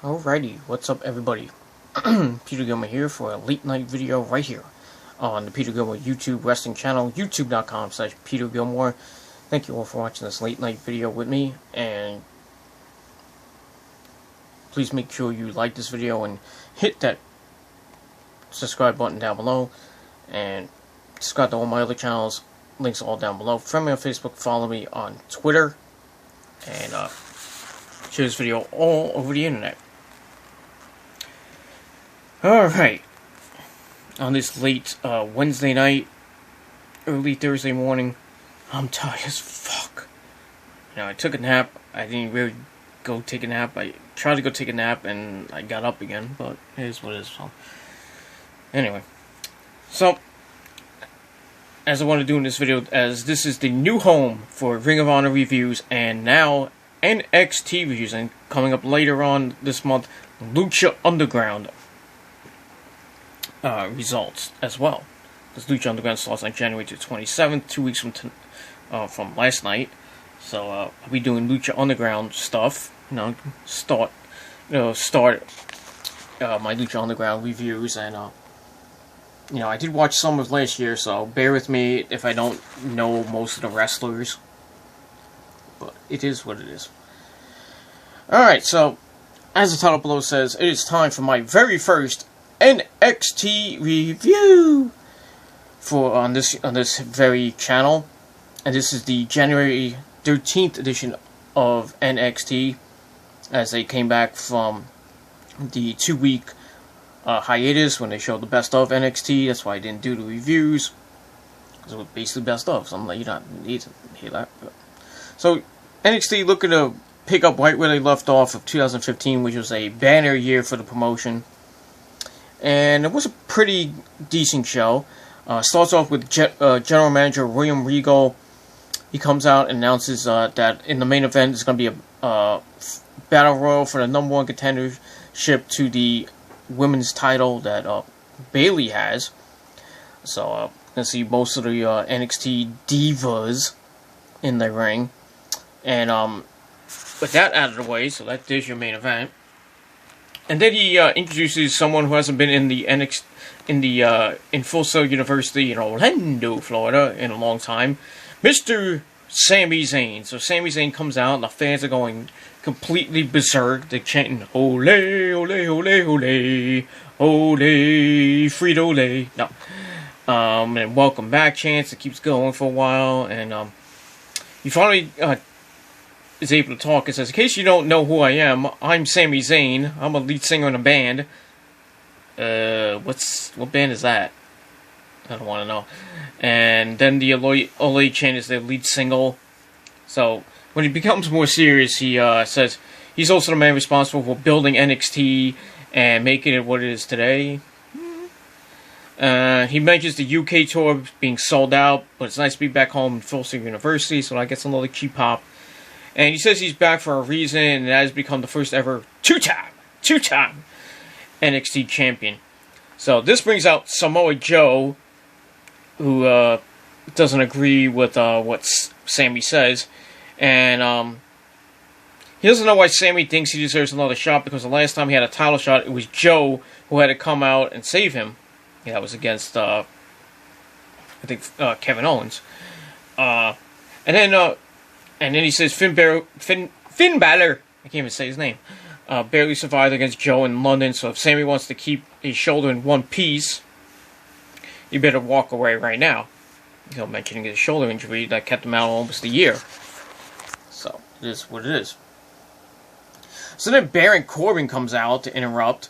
Alrighty, what's up everybody? Peter Gilmore here for a late night video right here on the Peter Gilmore YouTube wrestling channel, youtube.com/Peter Gilmore. Thank you all for watching this late night video with me, and please make sure you like this video and hit that subscribe button down below, and subscribe to all my other channels, links all down below. Friend me on Facebook, follow me on Twitter, and share this video all over the internet. Alright, on this late Wednesday night, early Thursday morning, I'm tired as fuck. I took a nap. I didn't really go take a nap. I tried to go take a nap and I got up again, but it is what it is. So, anyway, so as I want to do in this video, as this is the new home for Ring of Honor reviews and now NXT reviews, and coming up later on this month, Lucha Underground results as well, because Lucha Underground starts on January 27th, 2 weeks from last night. So I'll be doing Lucha Underground stuff. Start my Lucha Underground reviews, and I did watch some of last year, so bear with me if I don't know most of the wrestlers, but it is what it is. Alright, so as the title below says, it is time for my very first NXT review for on this very channel, and this is the January 13th edition of NXT, as they came back from the 2-week hiatus when they showed the best of NXT. That's why I didn't do the reviews, because it was basically best of, so I'm like, you don't need to hear that. So NXT looking to pick up right where they left off of 2015, which was a banner year for the promotion. And it was a pretty decent show. Starts off with General Manager William Regal. He comes out and announces that in the main event is going to be a battle royal for the #1 contendership to the women's title that Bayley has. So you're going to see most of the NXT divas in the ring. And with that out of the way, so that is your main event. And then he introduces someone who hasn't been in the in Full Sail University in Orlando, Florida, in a long time, Mr. Sami Zayn. So Sami Zayn comes out, and the fans are going completely berserk. They're chanting "Ole, ole, ole, ole, ole, Frito-Lay." No, and welcome back chants. It keeps going for a while, and he finally is able to talk. It says, "In case you don't know who I am, I'm Sami Zayn. I'm a lead singer in a band." What band is that? I don't want to know. And then the Ole chant is their lead single. So when he becomes more serious, he says he's also the man responsible for building NXT and making it what it is today. He mentions the UK tour being sold out, but it's nice to be back home in Full Sail University, so I get another cheap pop. And he says he's back for a reason, and that has become the first ever two-time NXT champion. So this brings out Samoa Joe, who doesn't agree with what Sami says. And he doesn't know why Sami thinks he deserves another shot, because the last time he had a title shot, it was Joe who had to come out and save him. Yeah, that was against, I think, Kevin Owens. And then he says Finn Balor, I can't even say his name, barely survived against Joe in London, so if Sami wants to keep his shoulder in one piece, you better walk away right now. Mentioning his shoulder injury that kept him out almost a year. So, it is what it is. So then Baron Corbin comes out to interrupt,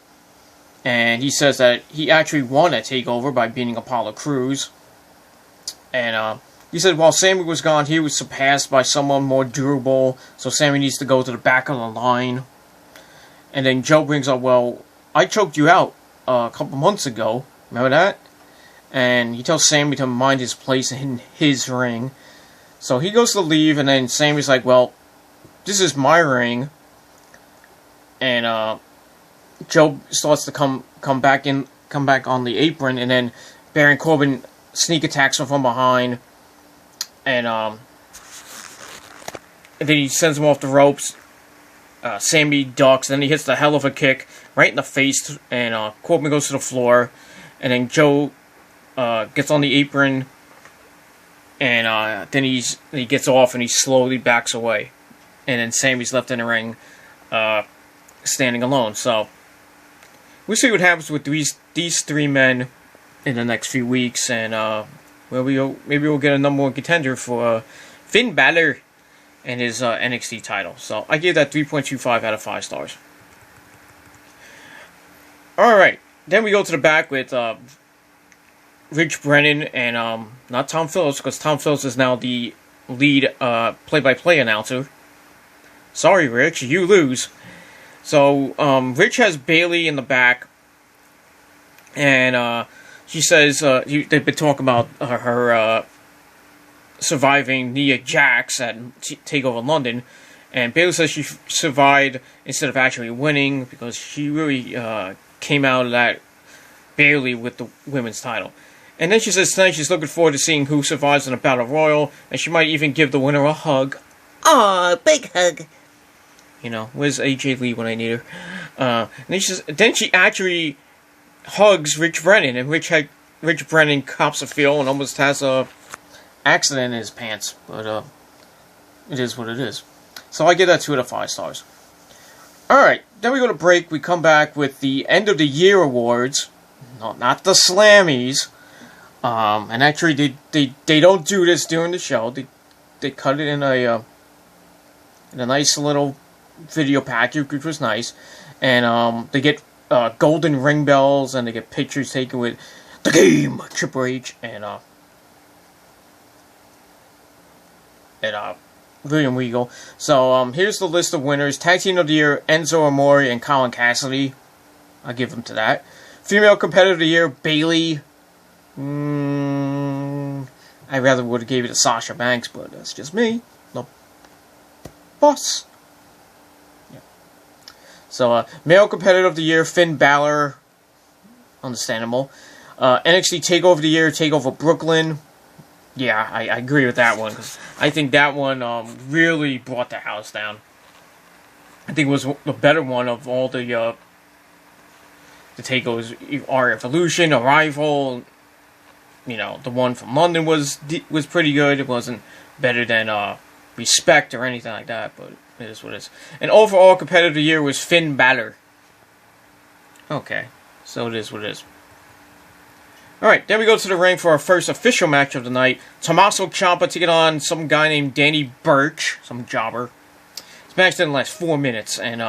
and he says that he actually won at TakeOver by beating Apollo Crews. And he said while Sami was gone, he was surpassed by someone more durable, so Sami needs to go to the back of the line. And then Joe brings up, well, I choked you out a couple months ago. Remember that? And he tells Sami to mind his place in his ring. So he goes to leave, and then Sami's like, well, this is my ring. And Joe starts to come back on the apron, and then Baron Corbin sneak attacks him from behind. And then he sends him off the ropes, Sammy ducks, then he hits the hell of a kick right in the face, and Corbin goes to the floor, and then Joe gets on the apron, and then he gets off and he slowly backs away, and then Sammy's left in the ring, standing alone. So we'll see what happens with these three men in the next few weeks, and maybe we'll get a number one contender for Finn Balor and his NXT title. So I gave that 3.25 out of 5 stars. Alright, then we go to the back with Rich Brennan and not Tom Phillips, because Tom Phillips is now the lead play-by-play announcer. Sorry, Rich, you lose. So Rich has Bayley in the back, and she says they've been talking about her surviving Nia Jax at TakeOver London, and Bayley says she survived instead of actually winning, because she really came out of that barely with the women's title. And then she says tonight she's looking forward to seeing who survives in a battle royal, and she might even give the winner a hug. Aw, big hug. You know, where's AJ Lee when I need her? And then she actually hugs Rich Brennan, and Rich Brennan cops a feel and almost has a accident in his pants. But it is what it is. So I give that 2 out of 5 stars. Alright, then we go to break. We come back with the end of the year awards. No, not the Slammies. And actually they don't do this during the show. They cut it in a nice little video package, which was nice. And they get golden ring bells, and they get pictures taken with the Game, Triple H, and William Regal. So here's the list of winners. Tag Team of the Year, Enzo Amore and Colin Cassidy. I'll give them to that. Female Competitor of the Year, Bayley. I rather would have gave it to Sasha Banks, but that's just me. No boss. Yeah. So Male Competitor of the Year, Finn Balor. Understandable. NXT TakeOver of the Year, TakeOver Brooklyn. Yeah, I agree with that one, because I think that one really brought the house down. I think it was the better one of all the takeovers. Our Evolution, Arrival, you know, the one from London was pretty good. It wasn't better than Respect or anything like that, but it is what it is. And overall competitor of the year was Finn Balor. Okay, so it is what it is. Alright, then we go to the ring for our first official match of the night. Tommaso Ciampa taking on some guy named Danny Burch, some jobber. This match didn't last 4 minutes, and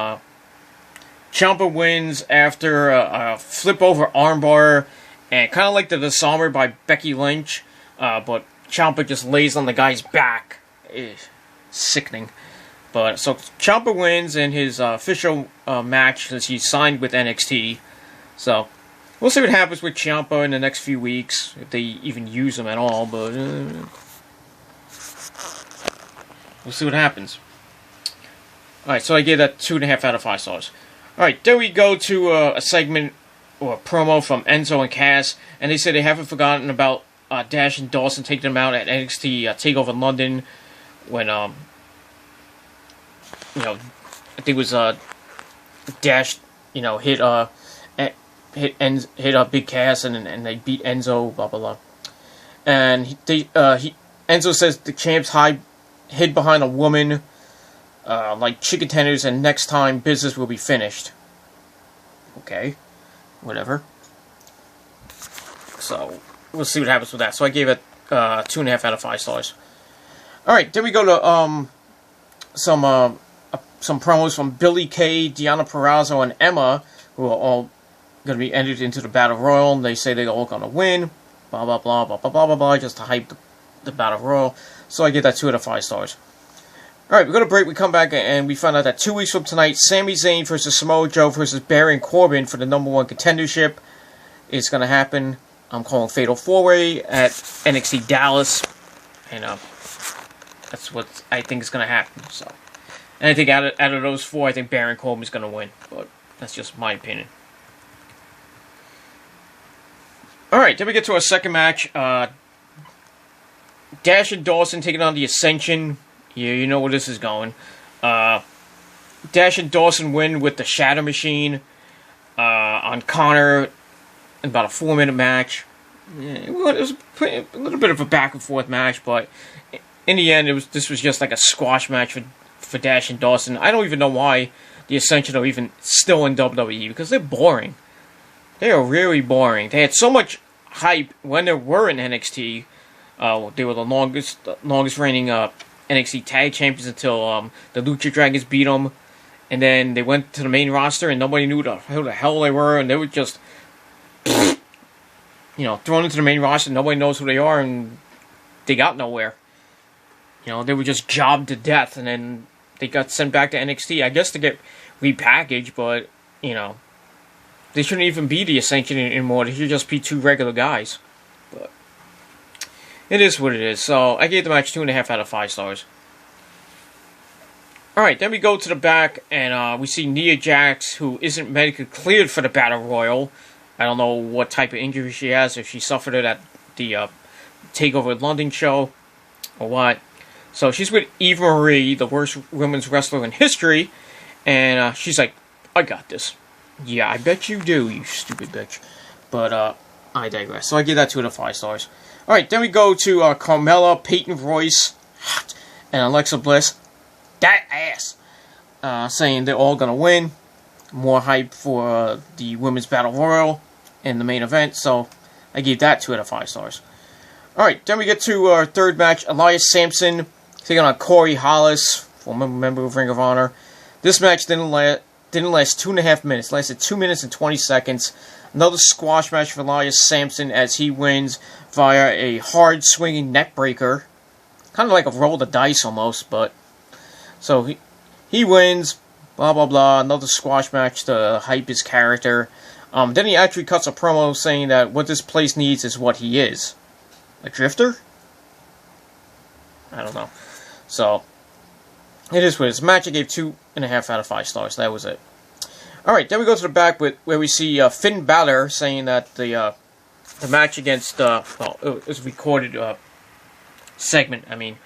Ciampa wins after a flip-over armbar, and kind of like the Disarmer by Becky Lynch, but Ciampa just lays on the guy's back. Sickening. But so Ciampa wins in his official match, since he's signed with NXT. So we'll see what happens with Ciampa in the next few weeks, if they even use him at all, but we'll see what happens. Alright, so I gave that 2.5 out of 5 stars. Alright, then we go to a segment, or a promo from Enzo and Cass, and they say they haven't forgotten about Dash and Dawson taking them out at NXT TakeOver London, when, you know, I think it was Dash, you know, hit Big Cass, and they beat Enzo, blah blah blah. And Enzo says the champ's hid behind a woman, like chicken tenders, and next time business will be finished. Okay, whatever. So we'll see what happens with that. So I gave it 2.5 out of 5 stars. All right, then we go to some promos from Billie Kay, Deonna Purrazzo, and Emma, who are all going to be entered into the Battle Royal, and they say they're all going to win, blah, blah, blah, blah, blah, blah, blah, blah, just to hype the Battle Royal. So I give that 2 out of 5 stars. Alright, we go to break, we come back, and we find out that 2 weeks from tonight, Sami Zayn versus Samoa Joe versus Baron Corbin for the #1 contendership is going to happen. I'm calling Fatal 4-Way at NXT Dallas, and that's what I think is going to happen. So, and I think out of those 4, I think Baron Corbin is going to win, but that's just my opinion. Alright, then we get to our second match. Dash and Dawson taking on the Ascension. Yeah, you know where this is going. Dash and Dawson win with the Shatter Machine on Connor in about a 4-minute match. Yeah, it was a little bit of a back and forth match, but in the end, this was just like a squash match for Dash and Dawson. I don't even know why the Ascension are even still in WWE, because they're boring. They are really boring. They had so much hype when they were in NXT. They were the longest reigning NXT Tag Champions until the Lucha Dragons beat them. And then they went to the main roster and nobody knew who the hell they were. And they were just, thrown into the main roster. Nobody knows who they are and they got nowhere. They were just jobbed to death. And then they got sent back to NXT. I guess to get repackaged, but, they shouldn't even be the Ascension anymore. They should just be 2 regular guys. But it is what it is. So I gave the match 2.5 out of 5 stars. Alright, then we go to the back, and we see Nia Jax, who isn't medically cleared for the Battle Royal. I don't know what type of injury she has, if she suffered it at the TakeOver London show, or what. So she's with Eva Marie, the worst women's wrestler in history, and she's like, I got this. Yeah, I bet you do, you stupid bitch. But, I digress. So I give that 2 out of 5 stars. Alright, then we go to Carmella, Peyton Royce, and Alexa Bliss. That ass! Saying they're all gonna win. More hype for the Women's Battle Royal in the main event, so I gave that 2 out of 5 stars. Alright, then we get to our third match. Elias Sampson taking on Corey Hollis, former member of Ring of Honor. This match didn't last 2.5 minutes. It lasted 2 minutes and 20 seconds. Another squash match for Elias Sampson as he wins via a hard swinging neck breaker. Kind of like a roll the dice almost, but... So he wins, blah blah blah, another squash match to hype his character. Then he actually cuts a promo saying that what this place needs is what he is. A drifter? I don't know. So, it is what it is. Match I gave 2.5 out of 5 stars. That was it. Alright, then we go to the back where we see Finn Balor saying that the match against, it was a recorded segment, I mean.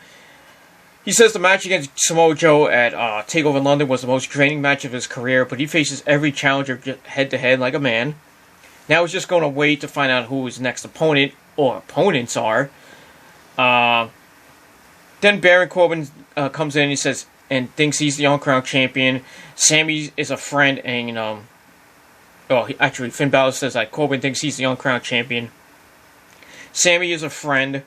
He says the match against Samoa Joe at TakeOver London was the most draining match of his career, but he faces every challenger head-to-head like a man. Now he's just going to wait to find out who his next opponent or opponents are. Then Baron Corbin comes in and he says, and thinks he's the uncrowned champion. Sammy is a friend, and actually Finn Balor says that Corbin thinks he's the uncrowned champion. Sammy is a friend.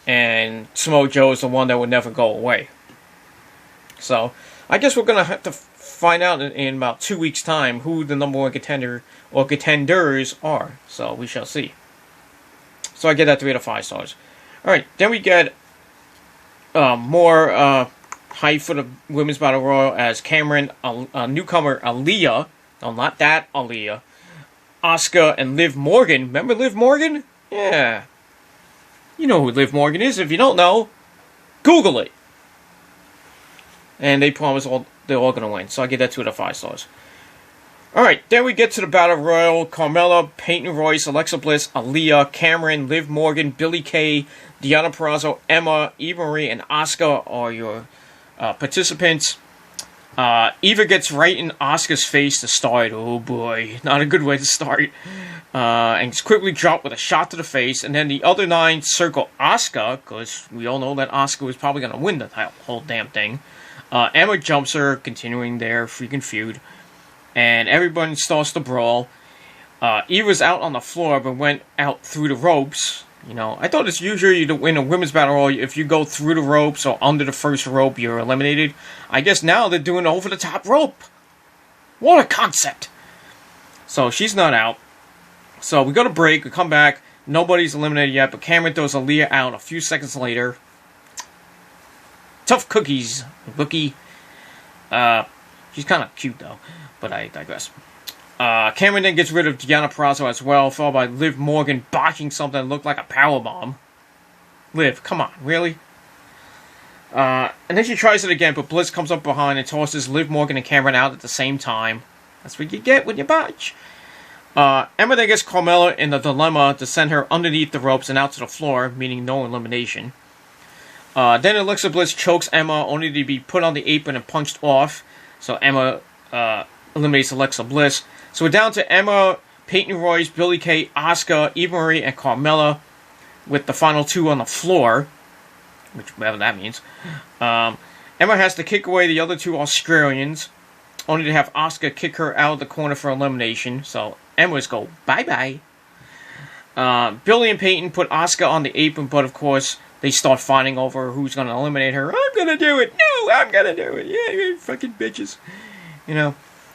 And Samoa Joe is the one that would never go away. So, I guess we're going to have to find out in about 2 weeks' time who the number 1 contender or contenders are. So, we shall see. So, I get that 3 out of 5 stars. Alright, then we get more hype for the Women's Battle Royal as Cameron, newcomer Aaliyah, no, not that Aaliyah, Asuka, and Liv Morgan. Remember Liv Morgan? Yeah. You know who Liv Morgan is. If you don't know, Google it. And they promise they're all going to win. So I give that 2 out of 5 stars. Alright, then we get to the Battle Royal. Carmella, Peyton Royce, Alexa Bliss, Aaliyah, Cameron, Liv Morgan, Billie Kay, Deonna Purrazzo, Emma, Eva Marie, and Asuka are your participants. Eva gets right in Asuka's face to start. Oh boy, not a good way to start. And it's quickly dropped with a shot to the face. And then the other 9 circle Asuka, because we all know that Asuka was probably going to win the whole damn thing. Emma jumps her, continuing their freaking feud. And everyone starts to brawl. Eva's out on the floor, but went out through the ropes. I thought it's usually to win a women's battle royal, if you go through the ropes or under the first rope, you're eliminated. I guess now they're doing over the top rope. What a concept! So she's not out. So we go to break, we come back, nobody's eliminated yet, but Cameron throws Aaliyah out a few seconds later. Tough cookies, rookie. She's kind of cute though, but I digress. Cameron then gets rid of Deonna Purrazzo as well, followed by Liv Morgan botching something that looked like a powerbomb. Liv, come on, really? And then she tries it again, but Bliss comes up behind and tosses Liv Morgan and Cameron out at the same time. That's what you get when you botch. Emma then gets Carmella in the dilemma to send her underneath the ropes and out to the floor, meaning no elimination. Then Alexa Bliss chokes Emma, only to be put on the apron and punched off. So Emma eliminates Alexa Bliss. So we're down to Emma, Peyton Royce, Billie Kay, Asuka, Eva Marie, and Carmella, with the final 2 on the floor, which whatever that means. Emma has to kick away the other 2 Australians, only to have Asuka kick her out of the corner for elimination. So Emma's go bye-bye. Billie and Peyton put Asuka on the apron, but of course they start fighting over who's going to eliminate her. I'm going to do it. No, I'm going to do it. Yeah, you fucking bitches. You know.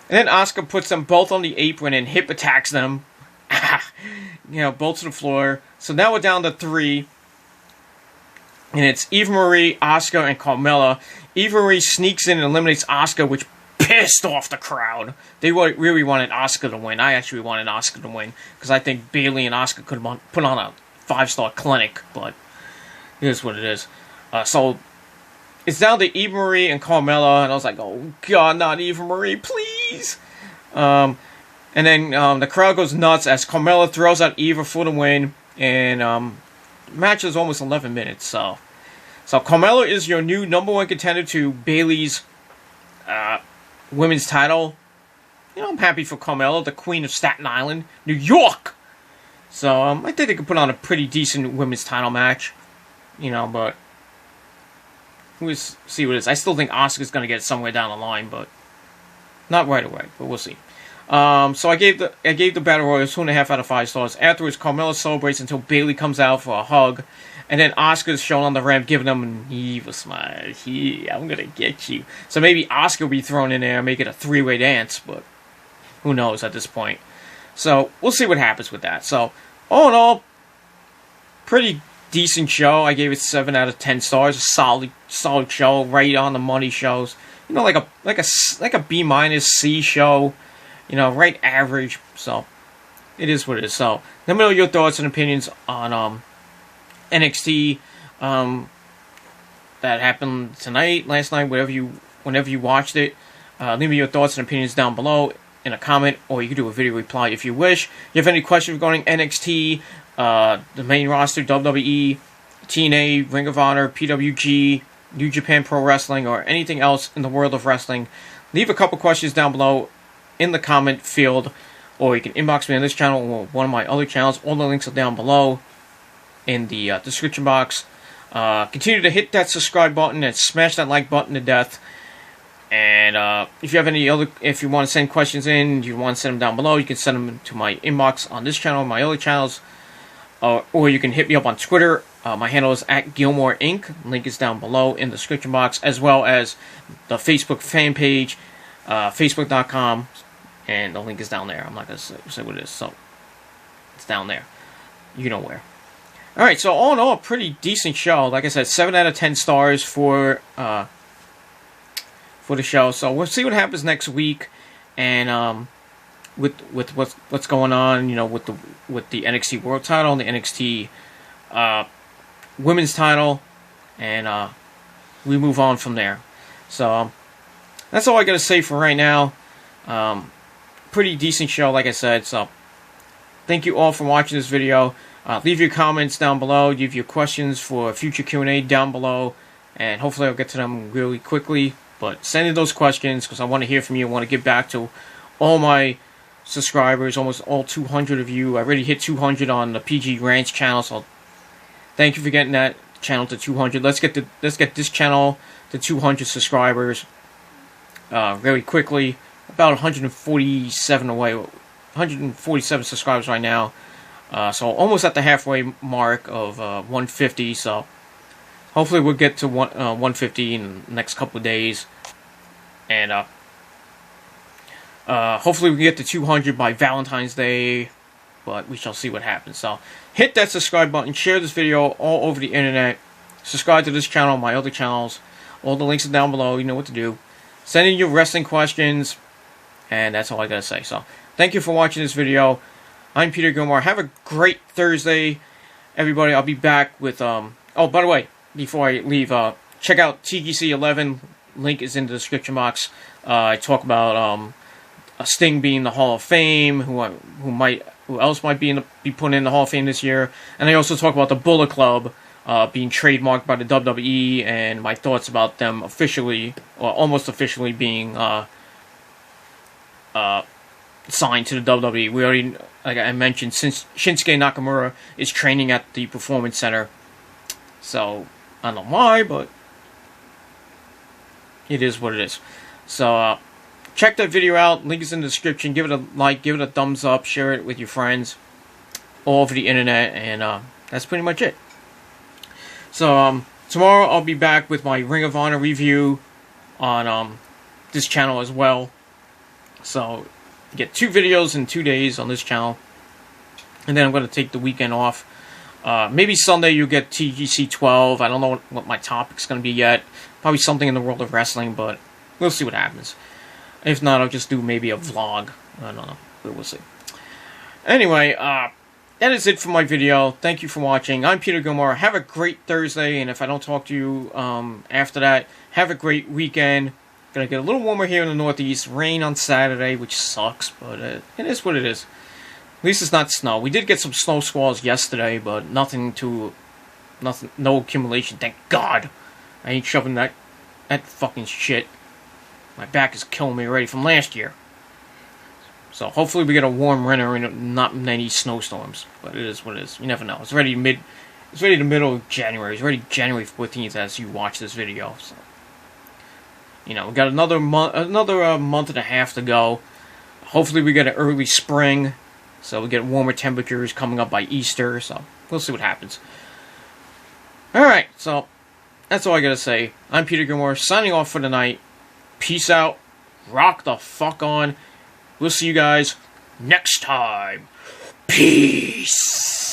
And then Asuka puts them both on the apron and hip attacks them. You know, both to the floor. So now we're down to 3. And it's Eva Marie, Asuka, and Carmella. Eva Marie sneaks in and eliminates Asuka, which pissed off the crowd. They really wanted Asuka to win. I actually wanted Asuka to win, because I think Bayley and Asuka could have put on a 5-star clinic, but it is what it is. So it's down to Eva Marie and Carmella, and I was like, oh god, not Eva Marie, please! And then the crowd goes nuts as Carmella throws out Eva for the win, and the match is almost 11 minutes, so Carmella is your new #1 contender to Bayley's women's title. You know, I'm happy for Carmella, the Queen of Staten Island, New York! So, I think they could put on a pretty decent women's title match. You know, but we'll see what it is. I still think Asuka's going to get it somewhere down the line, but not right away, but we'll see. So I gave the Battle Royal 2.5 out of 5 stars. Afterwards, Carmella celebrates until Bayley comes out for a hug. And then Asuka's shown on the ramp, giving them an evil smile. I'm gonna get you. So maybe Asuka will be thrown in there and make it a 3-way dance, but who knows at this point. So we'll see what happens with that. So all in all, pretty decent show. I gave it 7 out of 10 stars. A solid show, right on the money shows. You know, like a B- C show. You know, right average. So it is what it is. So let me know your thoughts and opinions on NXT that happened tonight, last night, whenever you watched it. Leave me your thoughts and opinions down below in a comment, or you can do a video reply if you wish. If you have any questions regarding NXT, the main roster, WWE, TNA, Ring of Honor, PWG, New Japan Pro Wrestling, or anything else in the world of wrestling, leave a couple questions down below in the comment field, or you can inbox me on this channel or one of my other channels. All the links are down below in the description box. Continue to hit that subscribe button and smash that like button to death. And if you want to send questions in, you want to send them down below, you can send them to my inbox on this channel, my other channels, or you can hit me up on Twitter. My handle is @Gilmore Inc. Link is down below in the description box, as well as the Facebook fan page, facebook.com, and the link is down there. I'm not going to say what it is, so it's down there. You know where. Alright, so all in all, pretty decent show. Like I said, 7 out of 10 stars for the show. So we'll see what happens next week, and with what's going on, you know, with the NXT World Title and the NXT Women's Title, and we move on from there. So that's all I gotta say for right now. Pretty decent show, like I said. So thank you all for watching this video. Leave your comments down below. Leave your questions for future Q&A down below, and hopefully I'll get to them really quickly. But send in those questions, because I want to hear from you. I want to get back to all my subscribers, almost all 200 of you. I already hit 200 on the PG Ranch channel, so thank you for getting that channel to 200. Let's get this channel to 200 subscribers very quickly. About 147 away, 147 subscribers right now. So almost at the halfway mark of 150. So hopefully we'll get to 150 in the next couple of days, and hopefully we can get to 200 by Valentine's Day. But we shall see what happens. So hit that subscribe button, share this video all over the internet, subscribe to this channel, my other channels. All the links are down below. You know what to do. Send in your wrestling questions, and that's all I gotta say. So thank you for watching this video. I'm Peter Gilmore. Have a great Thursday, everybody. I'll be back with oh, by the way, before I leave, check out TGC 11. Link is in the description box. I talk about Sting being in the Hall of Fame, who else might be put in the Hall of Fame this year, and I also talk about the Bullet Club being trademarked by the WWE, and my thoughts about them officially, or almost officially, being signed to the WWE. We already, like I mentioned, since Shinsuke Nakamura is training at the Performance Center. So, I don't know why, but it is what it is. So, check that video out. Link is in the description. Give it a like, give it a thumbs up, share it with your friends all over the internet, and that's pretty much it. So, tomorrow I'll be back with my Ring of Honor review on this channel as well. So, you get 2 videos in 2 days on this channel. And then I'm going to take the weekend off. Maybe Sunday you'll get TGC 12. I don't know what my topic's going to be yet. Probably something in the world of wrestling, but we'll see what happens. If not, I'll just do maybe a vlog. I don't know, but we'll see. Anyway, that is it for my video. Thank you for watching. I'm Peter Gilmore. Have a great Thursday, and if I don't talk to you after that, have a great weekend. Gonna get a little warmer here in the Northeast. Rain on Saturday, which sucks, but it is what it is. At least it's not snow. We did get some snow squalls yesterday, but nothing, no accumulation. Thank God. I ain't shoving that fucking shit. My back is killing me already from last year. So hopefully we get a warm winter and not many snowstorms. But it is what it is. You never know. It's already the middle of January. It's already January 14th as you watch this video. So, you know, we got another month and a half to go. Hopefully we get an early spring, so we get warmer temperatures coming up by Easter. So we'll see what happens. All right, so that's all I gotta say. I'm Peter Gilmore, signing off for the night. Peace out. Rock the fuck on. We'll see you guys next time. Peace.